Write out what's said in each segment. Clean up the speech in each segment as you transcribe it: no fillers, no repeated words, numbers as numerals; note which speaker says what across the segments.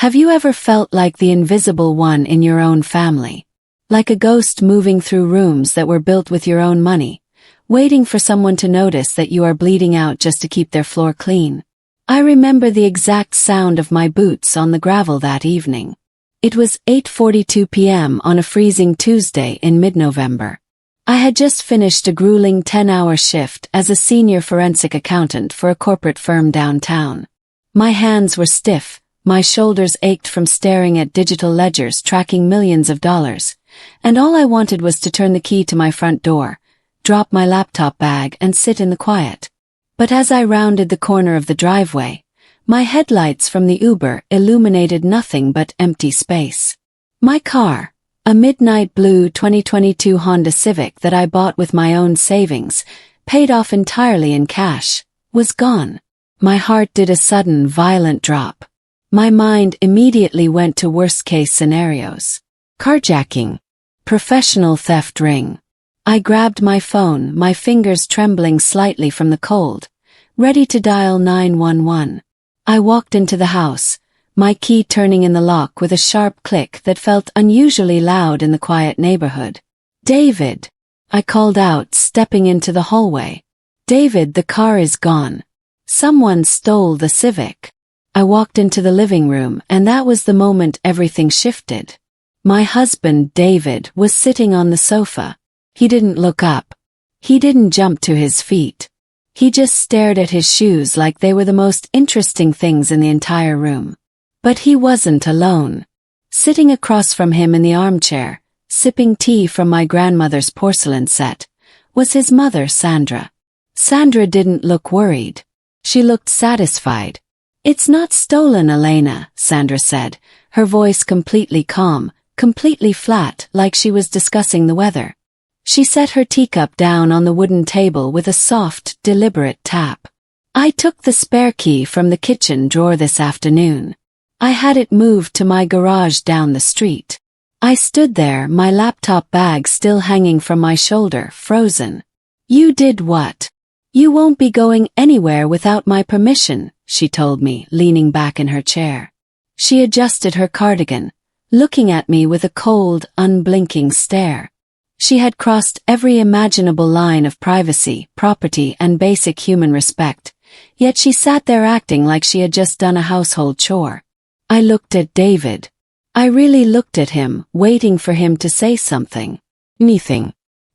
Speaker 1: Have you ever felt like the invisible one in your own family? Like a ghost moving through rooms that were built with your own money, waiting for someone to notice that you are bleeding out just to keep their floor clean? I remember the exact sound of my boots on the gravel that evening. It was 8:42 p.m. on a freezing Tuesday in mid-November. I had just finished a grueling 10-hour shift as a senior forensic accountant for a corporate firm downtown. My hands were stiff, my shoulders ached from staring at digital ledgers tracking millions of dollars, and all I wanted was to turn the key to my front door, drop my laptop bag and sit in the quiet. But as I rounded the corner of the driveway, my headlights from the Uber illuminated nothing but empty space. My car, a midnight blue 2022 Honda Civic that I bought with my own savings, paid off entirely in cash, was gone. My heart did a sudden, violent drop. My mind immediately went to worst-case scenarios. Carjacking. Professional theft ring. I grabbed my phone, my fingers trembling slightly from the cold, ready to dial 911. I walked into the house, my key turning in the lock with a sharp click that felt unusually loud in the quiet neighborhood. "David," I called out, stepping into the hallway. "David, the car is gone. Someone stole the Civic." I walked into the living room, and that was the moment everything shifted. My husband, David, was sitting on the sofa. He didn't look up. He didn't jump to his feet. He just stared at his shoes like they were the most interesting things in the entire room. But he wasn't alone. Sitting across from him in the armchair, sipping tea from my grandmother's porcelain set, was his mother, Sandra. Sandra didn't look worried. She looked satisfied. "It's not stolen, Elena," Sandra said, her voice completely calm, completely flat, like she was discussing the weather. She set her teacup down on the wooden table with a soft, deliberate tap. "I took the spare key from the kitchen drawer this afternoon. I had it moved to my garage down the street." I stood there, my laptop bag still hanging from my shoulder, frozen. "You did what?" "You won't be going anywhere without my permission," she told me, leaning back in her chair. She adjusted her cardigan, looking at me with a cold, unblinking stare. She had crossed every imaginable line of privacy, property, and basic human respect, yet she sat there acting like she had just done a household chore. I looked at David. I really looked at him, waiting for him to say something. Anything.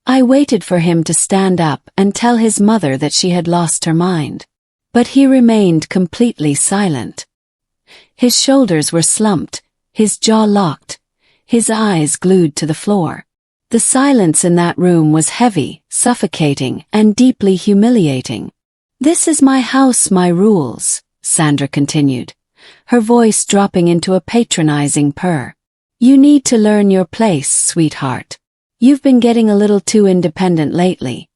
Speaker 1: I waited for him to stand up and tell his mother that she had lost her mind. But he remained completely silent. His shoulders were slumped, his jaw locked, his eyes glued to the floor. The silence in that room was heavy, suffocating, and deeply humiliating. "This is my house, my rules," Sandra continued, her voice dropping into a patronizing purr. "You need to learn your place, sweetheart. You've been getting a little too independent lately,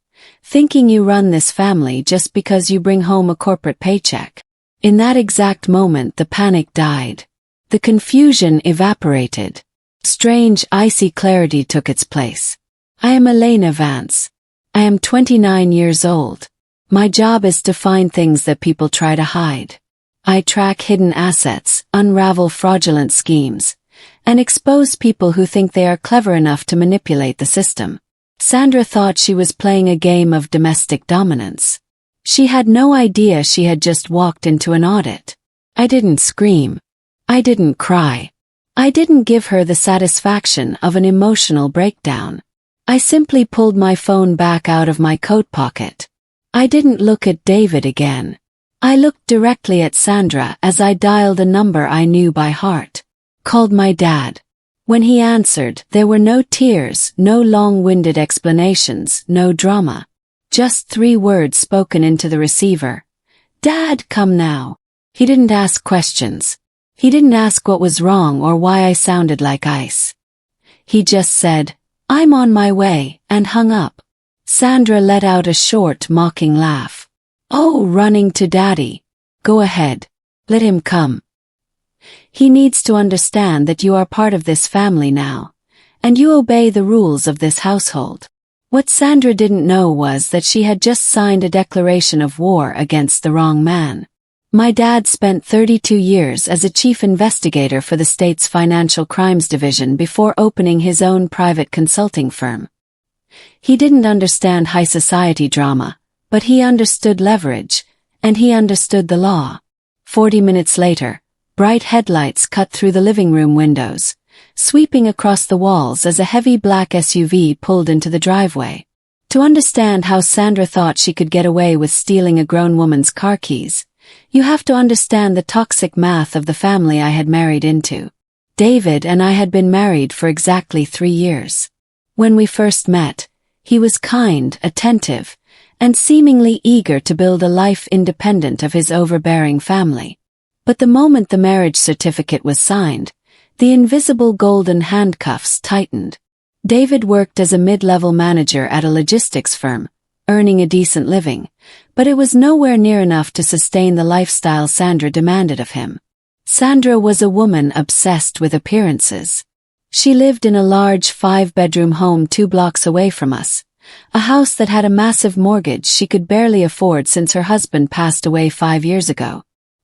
Speaker 1: thinking you run this family just because you bring home a corporate paycheck." In that exact moment, the panic died. The confusion evaporated. Strange, icy clarity took its place. "I am Elena Vance. I am 29 years old. My job is to find things that people try to hide. I track hidden assets, unravel fraudulent schemes, and expose people who think they are clever enough to manipulate the system." Sandra thought she was playing a game of domestic dominance. She had no idea she had just walked into an audit. I didn't scream. I didn't cry. I didn't give her the satisfaction of an emotional breakdown. I simply pulled my phone back out of my coat pocket. I didn't look at David again. I looked directly at Sandra as I dialed a number I knew by heart. Called my dad. When he answered, there were no tears, no long-winded explanations, no drama. Just 3 words spoken into the receiver. "Dad, come now." He didn't ask questions. He didn't ask what was wrong or why I sounded like ice. He just said, "I'm on my way," and hung up. Sandra let out a short, mocking laugh. "Oh, running to Daddy. Go ahead. Let him come. He needs to understand that you are part of this family now, and you obey the rules of this household." What Sandra didn't know was that she had just signed a declaration of war against the wrong man. My dad spent 32 years as a chief investigator for the state's Financial Crimes Division before opening his own private consulting firm. He didn't understand high society drama, but he understood leverage, and he understood the law. 40 minutes later, bright headlights cut through the living room windows, sweeping across the walls as a heavy black SUV pulled into the driveway. To understand how Sandra thought she could get away with stealing a grown woman's car keys, you have to understand the toxic math of the family I had married into. David and I had been married for exactly 3 years. When we first met, he was kind, attentive, and seemingly eager to build a life independent of his overbearing family. But the moment the marriage certificate was signed, the invisible golden handcuffs tightened. David worked as a mid-level manager at a logistics firm, earning a decent living, but it was nowhere near enough to sustain the lifestyle Sandra demanded of him. Sandra was a woman obsessed with appearances. She lived in a large 5-bedroom home 2 blocks away from us, a house that had a massive mortgage she could barely afford since her husband passed away 5 years ago.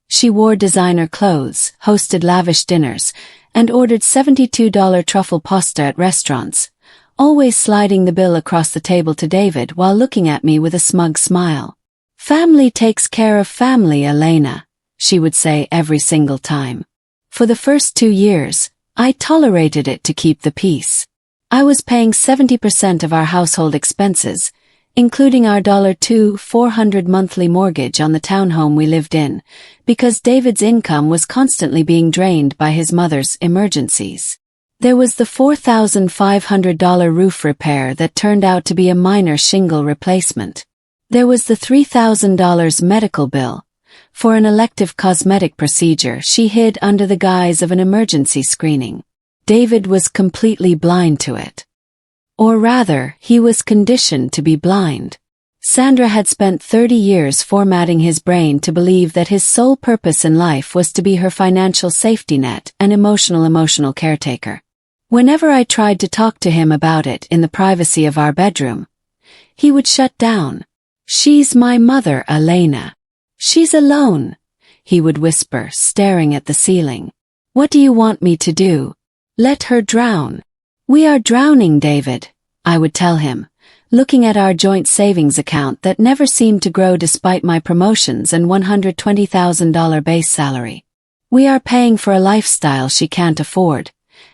Speaker 1: She wore designer clothes, hosted lavish dinners, and ordered $72 truffle pasta at restaurants, always sliding the bill across the table to David while looking at me with a smug smile. "Family takes care of family, Elena," she would say every single time. For the first 2 years, I tolerated it to keep the peace. I was paying 70% of our household expenses, including our $400 monthly mortgage on the townhome we lived in, because David's income was constantly being drained by his mother's emergencies. There was the $4,500 roof repair that turned out to be a minor shingle replacement. There was the $3,000 medical bill for an elective cosmetic procedure she hid under the guise of an emergency screening. David was completely blind to it. Or rather, he was conditioned to be blind. Sandra had spent 30 years formatting his brain to believe that his sole purpose in life was to be her financial safety net and emotional caretaker. Whenever I tried to talk to him about it in the privacy of our bedroom, he would shut down. "She's my mother, Elena. She's alone," he would whisper, staring at the ceiling. "What do you want me to do? Let her drown." "We are drowning, David," I would tell him, looking at our joint savings account that never seemed to grow despite my promotions and $120,000 base salary. "We are paying for a lifestyle she can't afford,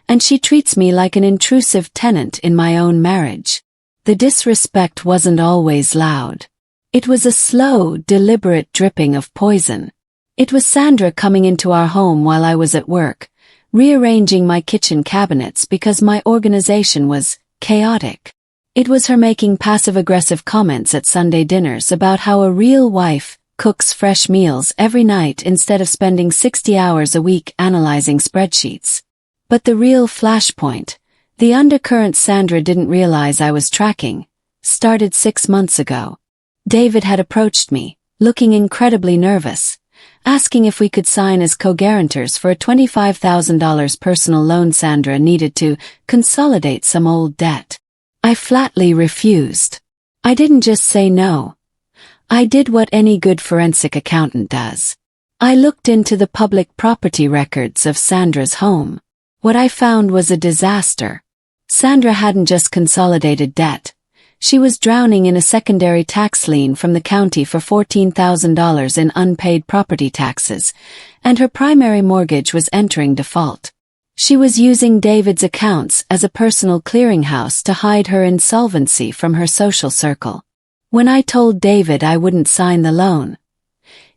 Speaker 1: and she treats me like an intrusive tenant in my own marriage." The disrespect wasn't always loud. It was a slow, deliberate dripping of poison. It was Sandra coming into our home while I was at work, rearranging my kitchen cabinets because my organization was chaotic. It was her making passive-aggressive comments at Sunday dinners about how a real wife cooks fresh meals every night instead of spending 60 hours a week analyzing spreadsheets. But the real flashpoint, the undercurrent Sandra didn't realize I was tracking, started 6 months ago. David had approached me, looking incredibly nervous, asking if we could sign as co-guarantors for a $25,000 personal loan Sandra needed to consolidate some old debt. I flatly refused. I didn't just say no. I did what any good forensic accountant does. I looked into the public property records of Sandra's home. What I found was a disaster. Sandra hadn't just consolidated debt. She was drowning in a secondary tax lien from the county for $14,000 in unpaid property taxes, and her primary mortgage was entering default. She was using David's accounts as a personal clearinghouse to hide her insolvency from her social circle. When I told David I wouldn't sign the loan,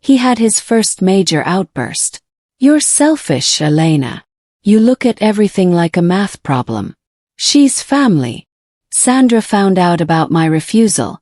Speaker 1: he had his first major outburst. "You're selfish, Elena. You look at everything like a math problem. She's family." Sandra found out about my refusal,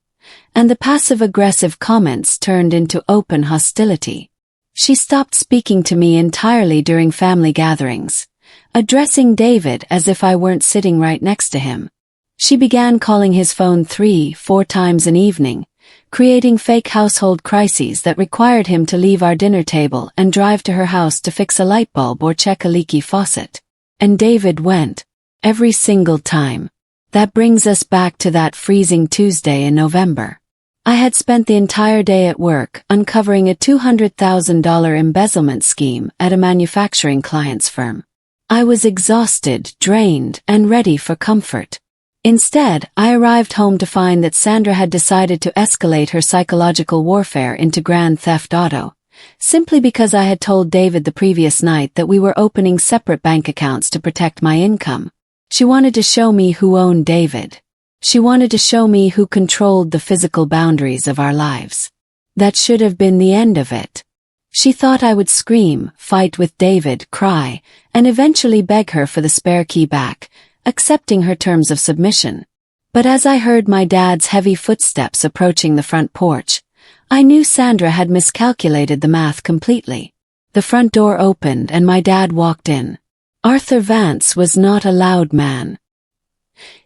Speaker 1: and the passive-aggressive comments turned into open hostility. She stopped speaking to me entirely during family gatherings, addressing David as if I weren't sitting right next to him. She began calling his phone 3-4 times an evening, creating fake household crises that required him to leave our dinner table and drive to her house to fix a light bulb or check a leaky faucet. And David went. Every single time. That brings us back to that freezing Tuesday in November. I had spent the entire day at work uncovering a $200,000 embezzlement scheme at a manufacturing client's firm. I was exhausted, drained, and ready for comfort. Instead, I arrived home to find that Sandra had decided to escalate her psychological warfare into grand theft auto, simply because I had told David the previous night that we were opening separate bank accounts to protect my income. She wanted to show me who owned David. She wanted to show me who controlled the physical boundaries of our lives. That should have been the end of it. She thought I would scream, fight with David, cry, and eventually beg her for the spare key back, accepting her terms of submission. But as I heard my dad's heavy footsteps approaching the front porch, I knew Sandra had miscalculated the math completely. The front door opened and my dad walked in. Arthur Vance was not a loud man.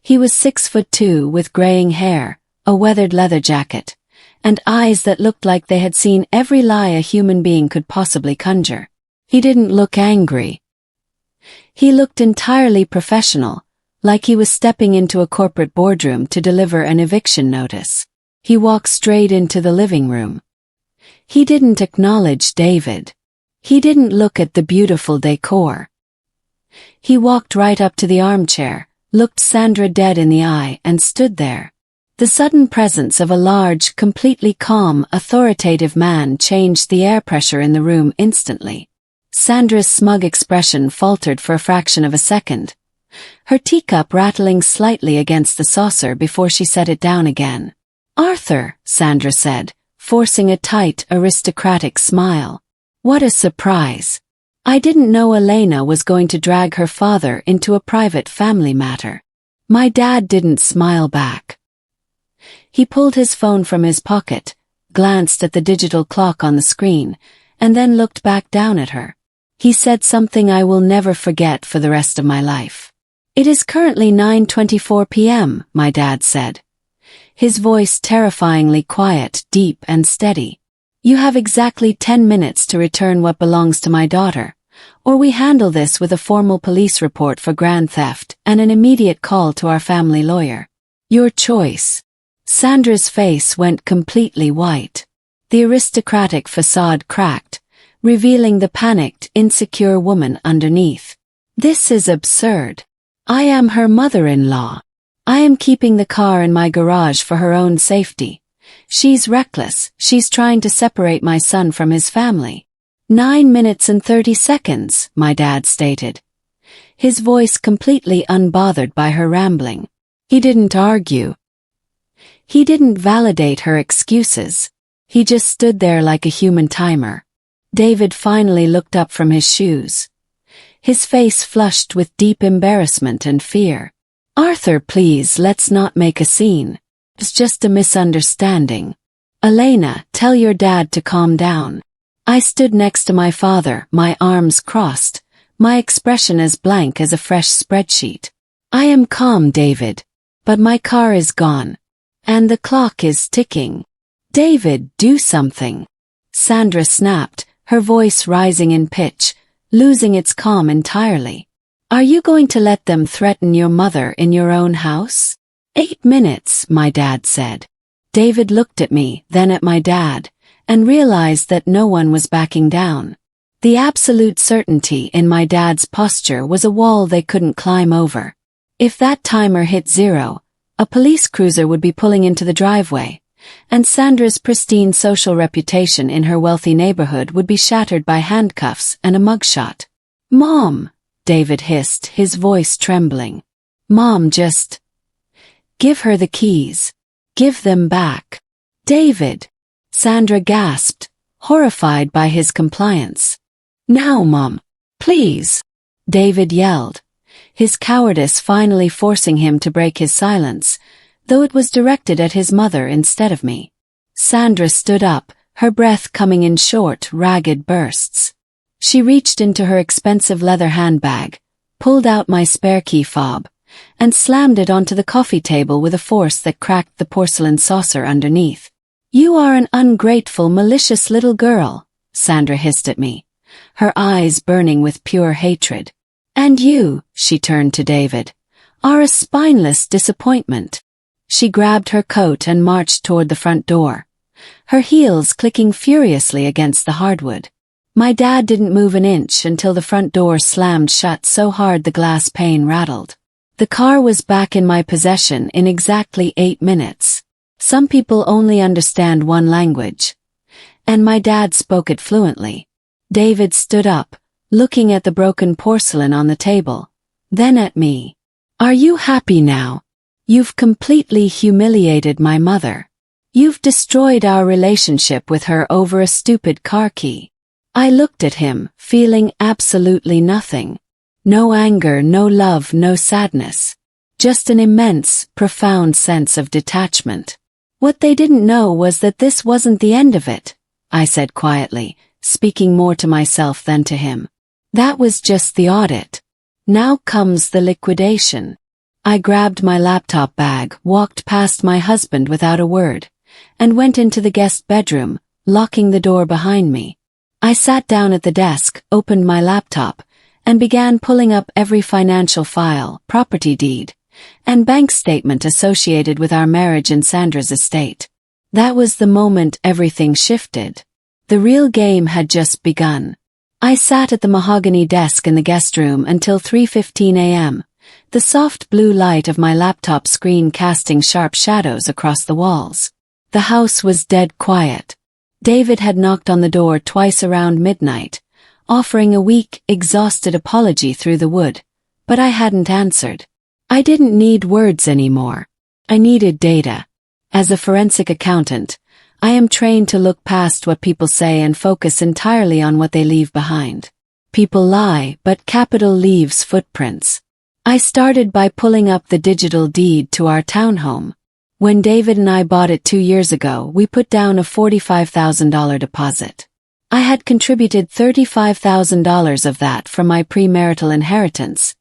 Speaker 1: He was 6'2" with graying hair, a weathered leather jacket, and eyes that looked like they had seen every lie a human being could possibly conjure. He didn't look angry. He looked entirely professional, like he was stepping into a corporate boardroom to deliver an eviction notice. He walked straight into the living room. He didn't acknowledge David. He didn't look at the beautiful decor. He walked right up to the armchair, looked Sandra dead in the eye, and stood there. The sudden presence of a large, completely calm, authoritative man changed the air pressure in the room instantly. Sandra's smug expression faltered for a fraction of a second, her teacup rattling slightly against the saucer before she set it down again. "Arthur," Sandra said, forcing a tight, aristocratic smile. What a surprise. I didn't know Elena was going to drag her father into a private family matter. My dad didn't smile back. He pulled his phone from his pocket, glanced at the digital clock on the screen, and then looked back down at her. He said something I will never forget for the rest of my life. "It is currently 9:24 p.m., my dad said. His voice terrifyingly quiet, deep and steady. "You have exactly 10 minutes to return what belongs to my daughter, or we handle this with a formal police report for grand theft and an immediate call to our family lawyer. Your choice." Sandra's face went completely white. The aristocratic facade cracked, revealing the panicked, insecure woman underneath. "This is absurd. I am her mother-in-law. I am keeping the car in my garage for her own safety. She's reckless, she's trying to separate my son from his family." 9 minutes and 30 seconds, my dad stated, his voice completely unbothered by her rambling. He didn't argue. He didn't validate her excuses. He just stood there like a human timer. David finally looked up from his shoes. His face flushed with deep embarrassment and fear. "Arthur, please, let's not make a scene. It's just a misunderstanding. Elena, tell your dad to calm down." I stood next to my father, my arms crossed, my expression as blank as a fresh spreadsheet. "I am calm, David. But my car is gone. And the clock is ticking. David, do something." Sandra snapped, her voice rising in pitch, losing its calm entirely. "Are you going to let them threaten your mother in your own house?" 8 minutes, my dad said. David looked at me, then at my dad, and realized that no one was backing down. The absolute certainty in my dad's posture was a wall they couldn't climb over. If that timer hit 0, a police cruiser would be pulling into the driveway, and Sandra's pristine social reputation in her wealthy neighborhood would be shattered by handcuffs and a mugshot. "Mom," David hissed, his voice trembling. "Mom, just give her the keys. Give them back." "David," Sandra gasped, horrified by his compliance. "Now, Mom, please," David yelled, his cowardice finally forcing him to break his silence, though it was directed at his mother instead of me. Sandra stood up, her breath coming in short, ragged bursts. She reached into her expensive leather handbag, pulled out my spare key fob, and slammed it onto the coffee table with a force that cracked the porcelain saucer underneath. "You are an ungrateful, malicious little girl," Sandra hissed at me, her eyes burning with pure hatred. "And you," she turned to David, "are a spineless disappointment." She grabbed her coat and marched toward the front door, her heels clicking furiously against the hardwood. My dad didn't move an inch until the front door slammed shut so hard the glass pane rattled. The car was back in my possession in exactly 8 minutes. Some people only understand one language, and my dad spoke it fluently. David stood up, looking at the broken porcelain on the table, then at me. "Are you happy now? You've completely humiliated my mother. You've destroyed our relationship with her over a stupid car key." I looked at him, feeling absolutely nothing. No anger, no love, no sadness. Just an immense, profound sense of detachment. "What they didn't know was that this wasn't the end of it," I said quietly, speaking more to myself than to him. "That was just the audit. Now comes the liquidation." I grabbed my laptop bag, walked past my husband without a word, and went into the guest bedroom, locking the door behind me. I sat down at the desk, opened my laptop, and began pulling up every financial file, property deed, and bank statement associated with our marriage and Sandra's estate. That was the moment everything shifted. The real game had just begun. I sat at the mahogany desk in the guest room until 3:15 a.m., the soft blue light of my laptop screen casting sharp shadows across the walls. The house was dead quiet. David had knocked on the door twice around midnight, offering a weak, exhausted apology through the wood, but I hadn't answered. I didn't need words anymore. I needed data. As a forensic accountant, I am trained to look past what people say and focus entirely on what they leave behind. People lie, but capital leaves footprints. I started by pulling up the digital deed to our townhome. When David and I bought it 2 years ago, we put down a $45,000 deposit. I had contributed $35,000 of that from my premarital inheritance,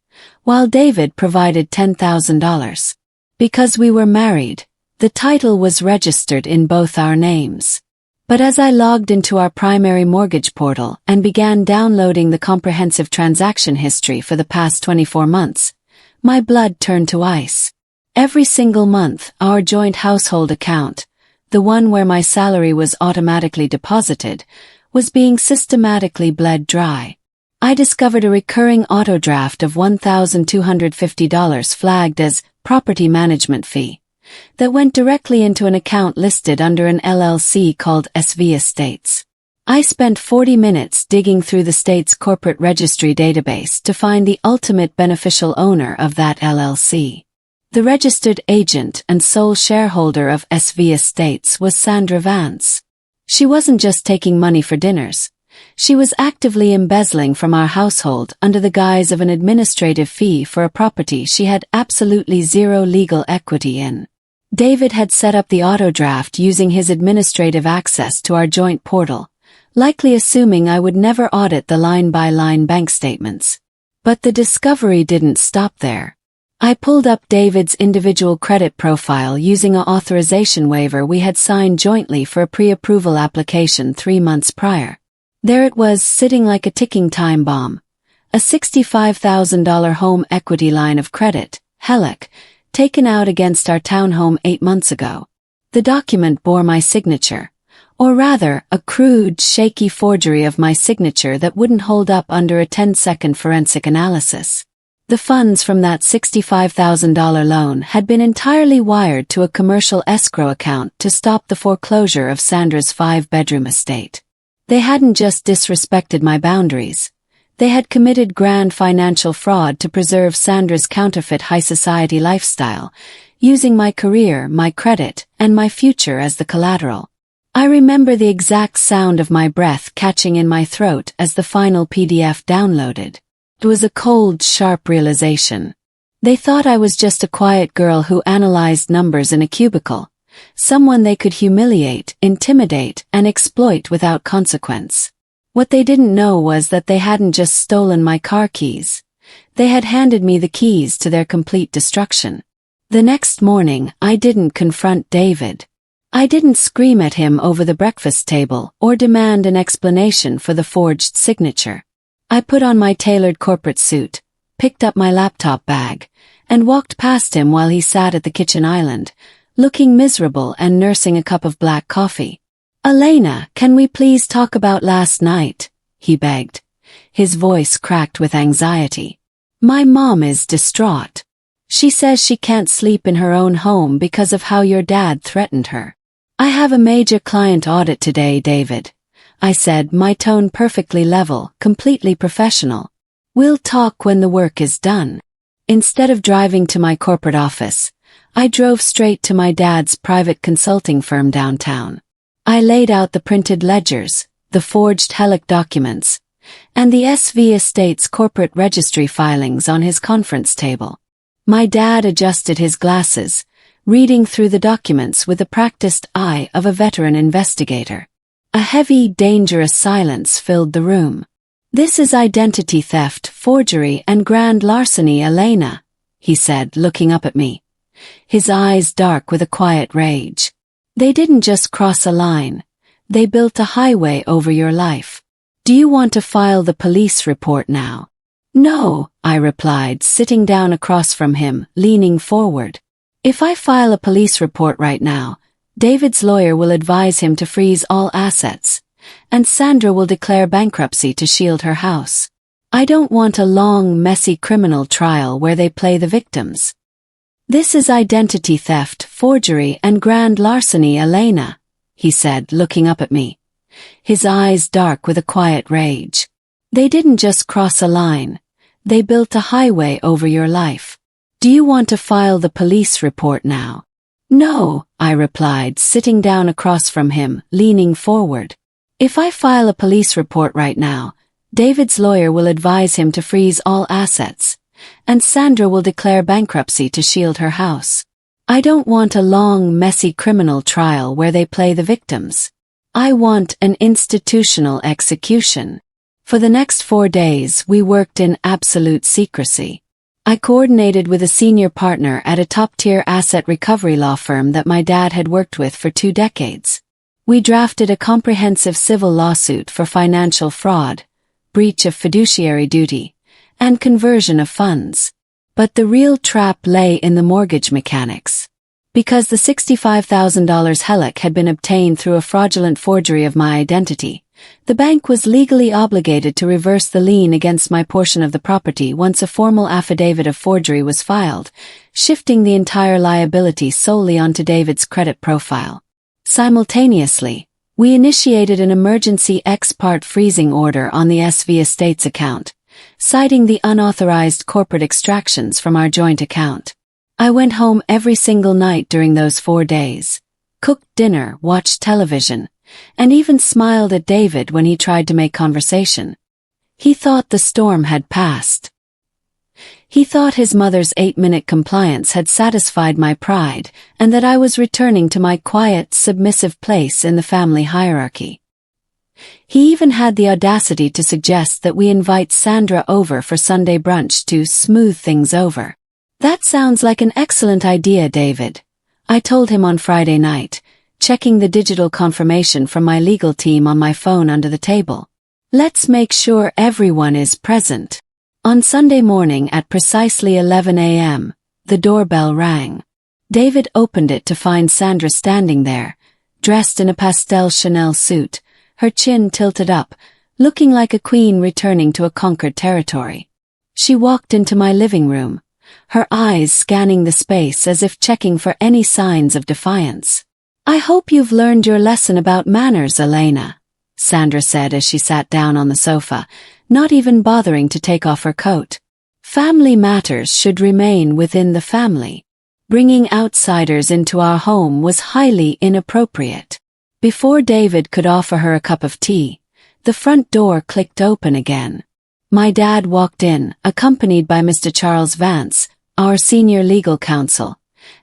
Speaker 1: while David provided $10,000. Because we were married, the title was registered in both our names. But as I logged into our primary mortgage portal and began downloading the comprehensive transaction history for the past 24 months, my blood turned to ice. Every single month, our joint household account, the one where my salary was automatically deposited, was being systematically bled dry. I discovered a recurring auto draft of $1,250 flagged as property management fee that went directly into an account listed under an LLC called SV Estates. I spent 40 minutes digging through the state's corporate registry database to find the ultimate beneficial owner of that LLC. The registered agent and sole shareholder of SV Estates was Sandra Vance. She wasn't just taking money for dinners. She was actively embezzling from our household under the guise of an administrative fee for a property she had absolutely zero legal equity in. David had set up the auto draft using his administrative access to our joint portal, likely assuming I would never audit the line-by-line bank statements. But the discovery didn't stop there. I pulled up David's individual credit profile using an authorization waiver we had signed jointly for a pre-approval application 3 months prior. There it was, sitting like a ticking time bomb. A $65,000 home equity line of credit, HELOC, taken out against our townhome 8 months ago. The document bore my signature, or rather, a crude, shaky forgery of my signature that wouldn't hold up under a 10-second forensic analysis. The funds from that $65,000 loan had been entirely wired to a commercial escrow account to stop the foreclosure of Sandra's 5-bedroom estate. They hadn't just disrespected my boundaries. They had committed grand financial fraud to preserve Sandra's counterfeit high society lifestyle, using my career, my credit, and my future as the collateral. I remember the exact sound of my breath catching in my throat as the final PDF downloaded. It was a cold, sharp realization. They thought I was just a quiet girl who analyzed numbers in a cubicle, someone they could humiliate, intimidate, and exploit without consequence. What they didn't know was that they hadn't just stolen my car keys. They had handed me the keys to their complete destruction. The next morning, I didn't confront David. I didn't scream at him over the breakfast table or demand an explanation for the forged signature. I put on my tailored corporate suit, picked up my laptop bag, and walked past him while he sat at the kitchen island, looking miserable and nursing a cup of black coffee. "Elena, can we please talk about last night?" he begged. His voice cracked with anxiety. "My mom is distraught. She says she can't sleep in her own home because of how your dad threatened her." "I have a major client audit today, David," I said, my tone perfectly level, completely professional. "We'll talk when the work is done." Instead of driving to my corporate office, I drove straight to my dad's private consulting firm downtown. I laid out the printed ledgers, the forged HELOC documents, and the SV Estates corporate registry filings on his conference table. My dad adjusted his glasses, reading through the documents with the practiced eye of a veteran investigator. A heavy, dangerous silence filled the room. "This is identity theft, forgery, and grand larceny, Elena," he said, looking up at me, his eyes dark with a quiet rage. "They didn't just cross a line. They built a highway over your life. Do you want to file the police report now?" "No," I replied, sitting down across from him, leaning forward. "If I file a police report right now, David's lawyer will advise him to freeze all assets, and Sandra will declare bankruptcy to shield her house. I don't want a long, messy criminal trial where they play the victims. This is identity theft, forgery, and grand larceny, Elena," he said, looking up at me, his eyes dark with a quiet rage. "They didn't just cross a line. They built a highway over your life. Do you want to file the police report now?" "No," I replied, sitting down across from him, leaning forward. "If I file a police report right now, David's lawyer will advise him to freeze all assets, and Sandra will declare bankruptcy to shield her house. I don't want a long, messy criminal trial where they play the victims. I want an institutional execution." For the next 4 days, we worked in absolute secrecy. I coordinated with a senior partner at a top-tier asset recovery law firm that my dad had worked with for 2 decades. We drafted a comprehensive civil lawsuit for financial fraud, breach of fiduciary duty, and conversion of funds. But the real trap lay in the mortgage mechanics. Because the $65,000 HELOC had been obtained through a fraudulent forgery of my identity, the bank was legally obligated to reverse the lien against my portion of the property once a formal affidavit of forgery was filed, shifting the entire liability solely onto David's credit profile. Simultaneously, we initiated an emergency ex parte freezing order on the SV Estates account, citing the unauthorized corporate extractions from our joint account. I went home every single night during those 4 days, cooked dinner, watched television, and even smiled at David when he tried to make conversation. He thought the storm had passed. He thought his mother's 8-minute compliance had satisfied my pride and that I was returning to my quiet, submissive place in the family hierarchy. He even had the audacity to suggest that we invite Sandra over for Sunday brunch to smooth things over. "That sounds like an excellent idea, David," I told him on Friday night, checking the digital confirmation from my legal team on my phone under the table. "Let's make sure everyone is present." On Sunday morning at precisely 11 a.m., the doorbell rang. David opened it to find Sandra standing there, dressed in a pastel Chanel suit, her chin tilted up, looking like a queen returning to a conquered territory. She walked into my living room, her eyes scanning the space as if checking for any signs of defiance. "I hope you've learned your lesson about manners, Elena," Sandra said as she sat down on the sofa, not even bothering to take off her coat. "Family matters should remain within the family. Bringing outsiders into our home was highly inappropriate." Before David could offer her a cup of tea, the front door clicked open again. My dad walked in, accompanied by Mr. Charles Vance, our senior legal counsel,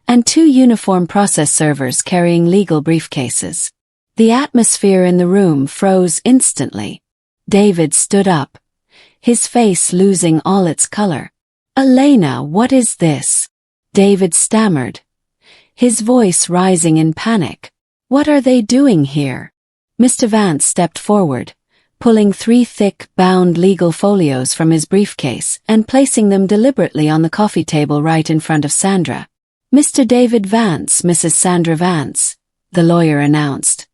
Speaker 1: and 2 uniformed process servers carrying legal briefcases. The atmosphere in the room froze instantly. David stood up, his face losing all its color. "Elena, what is this?" David stammered, his voice rising in panic. "What are they doing here?" Mr. Vance stepped forward, pulling 3 thick, bound legal folios from his briefcase and placing them deliberately on the coffee table right in front of Sandra. "Mr. David Vance, Mrs. Sandra Vance," the lawyer announced,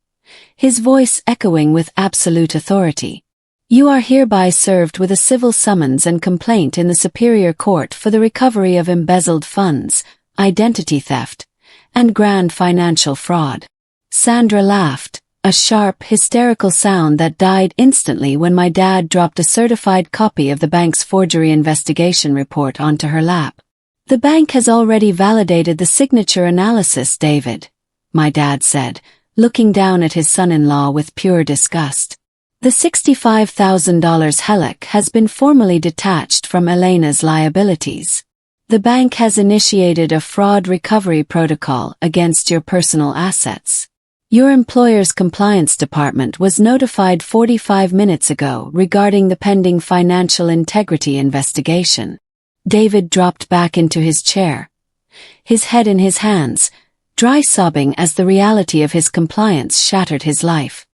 Speaker 1: his voice echoing with absolute authority. "You are hereby served with a civil summons and complaint in the Superior Court for the recovery of embezzled funds, identity theft, and grand financial fraud." Sandra laughed, a sharp, hysterical sound that died instantly when my dad dropped a certified copy of the bank's forgery investigation report onto her lap. "The bank has already validated the signature analysis, David," my dad said, looking down at his son-in-law with pure disgust. "The $65,000 HELOC has been formally detached from Elena's liabilities. The bank has initiated a fraud recovery protocol against your personal assets. Your employer's compliance department was notified 45 minutes ago regarding the pending financial integrity investigation." David dropped back into his chair, his head in his hands, dry sobbing as the reality of his compliance shattered his life.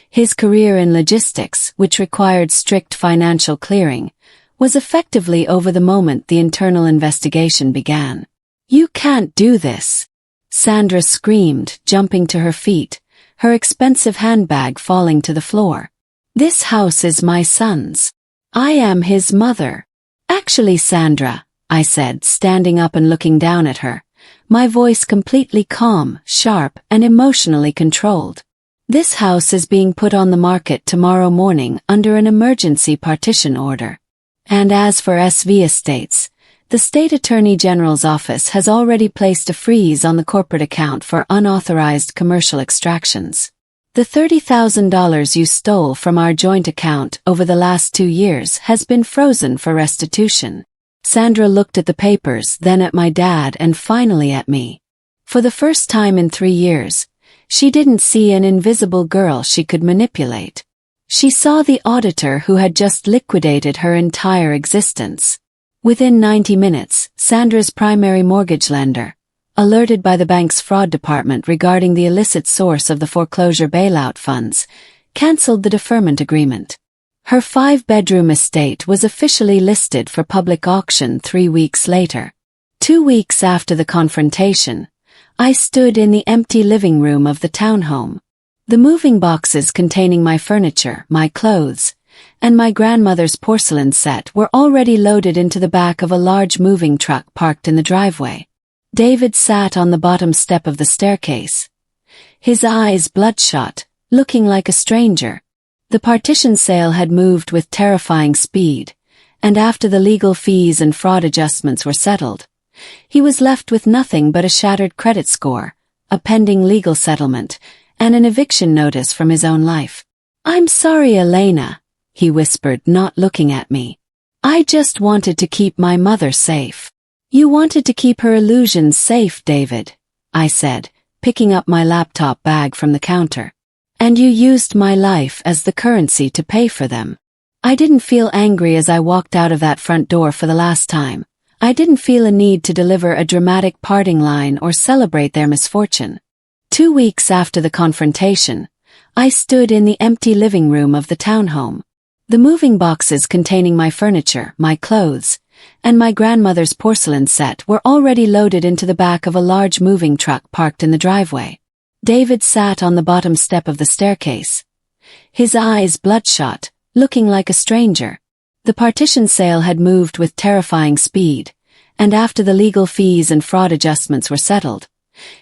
Speaker 1: His career in logistics, which required strict financial clearing, was effectively over the moment the internal investigation began. "You can't do this!" Sandra screamed, jumping to her feet, her expensive handbag falling to the floor. "This house is my son's. I am his mother." "Actually, Sandra," I said, standing up and looking down at her, my voice completely calm, sharp, and emotionally controlled. "This house is being put on the market tomorrow morning under an emergency partition order. And as for SV Estates, the State Attorney General's office has already placed a freeze on the corporate account for unauthorized commercial extractions. The $30,000 you stole from our joint account over the last 2 years has been frozen for restitution." Sandra looked at the papers, then at my dad, and finally at me. For the first time in 3 years, she didn't see an invisible girl she could manipulate. She saw the auditor who had just liquidated her entire existence. Within 90 minutes, Sandra's primary mortgage lender, alerted by the bank's fraud department regarding the illicit source of the foreclosure bailout funds, canceled the deferment agreement. Her 5-bedroom estate was officially listed for public auction 3 weeks later. 2 weeks after the confrontation, I stood in the empty living room of the townhome. The moving boxes containing my furniture, my clothes, and my grandmother's porcelain set were already loaded into the back of a large moving truck parked in the driveway. David sat on the bottom step of the staircase, his eyes bloodshot, looking like a stranger. The partition sale had moved with terrifying speed, and after the legal fees and fraud adjustments were settled, he was left with nothing but a shattered credit score, a pending legal settlement, and an eviction notice from his own life. "I'm sorry, Elena," he whispered, not looking at me. "I just wanted to keep my mother safe." "You wanted to keep her illusions safe, David," I said, picking up my laptop bag from the counter. "And you used my life as the currency to pay for them." I didn't feel angry as I walked out of that front door for the last time. I didn't feel a need to deliver a dramatic parting line or celebrate their misfortune. 2 weeks after the confrontation, I stood in the empty living room of the townhome. The moving boxes containing my furniture, my clothes, and my grandmother's porcelain set were already loaded into the back of a large moving truck parked in the driveway. David sat on the bottom step of the staircase, his eyes bloodshot, looking like a stranger. The partition sale had moved with terrifying speed, and after the legal fees and fraud adjustments were settled,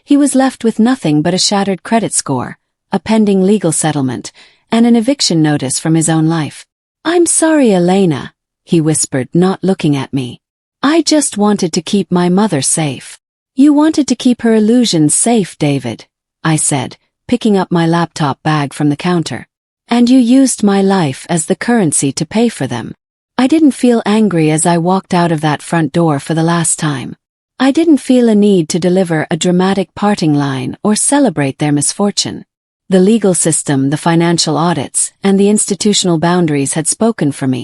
Speaker 1: he was left with nothing but a shattered credit score, a pending legal settlement, and an eviction notice from his own life. "I'm sorry, Elena," he whispered, not looking at me. "I just wanted to keep my mother safe." "You wanted to keep her illusions safe, David," I said, picking up my laptop bag from the counter. "And you used my life as the currency to pay for them." I didn't feel angry as I walked out of that front door for the last time. I didn't feel a need to deliver a dramatic parting line or celebrate their misfortune. The legal system, the financial audits, and the institutional boundaries had spoken for me,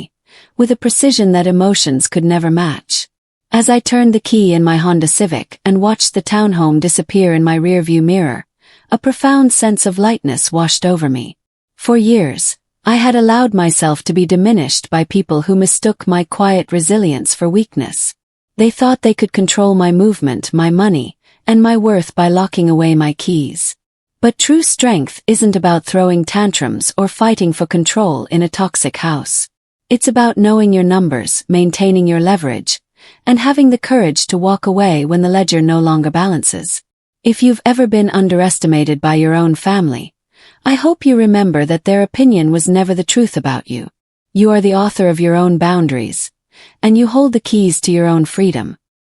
Speaker 1: with a precision that emotions could never match. As I turned the key in my Honda Civic and watched the townhome disappear in my rearview mirror, a profound sense of lightness washed over me. For years, I had allowed myself to be diminished by people who mistook my quiet resilience for weakness. They thought they could control my movement, my money, and my worth by locking away my keys. But true strength isn't about throwing tantrums or fighting for control in a toxic house. It's about knowing your numbers, maintaining your leverage, and having the courage to walk away when the ledger no longer balances. If you've ever been underestimated by your own family, I hope you remember that their opinion was never the truth about you. You are the author of your own boundaries, and you hold the keys to your own freedom.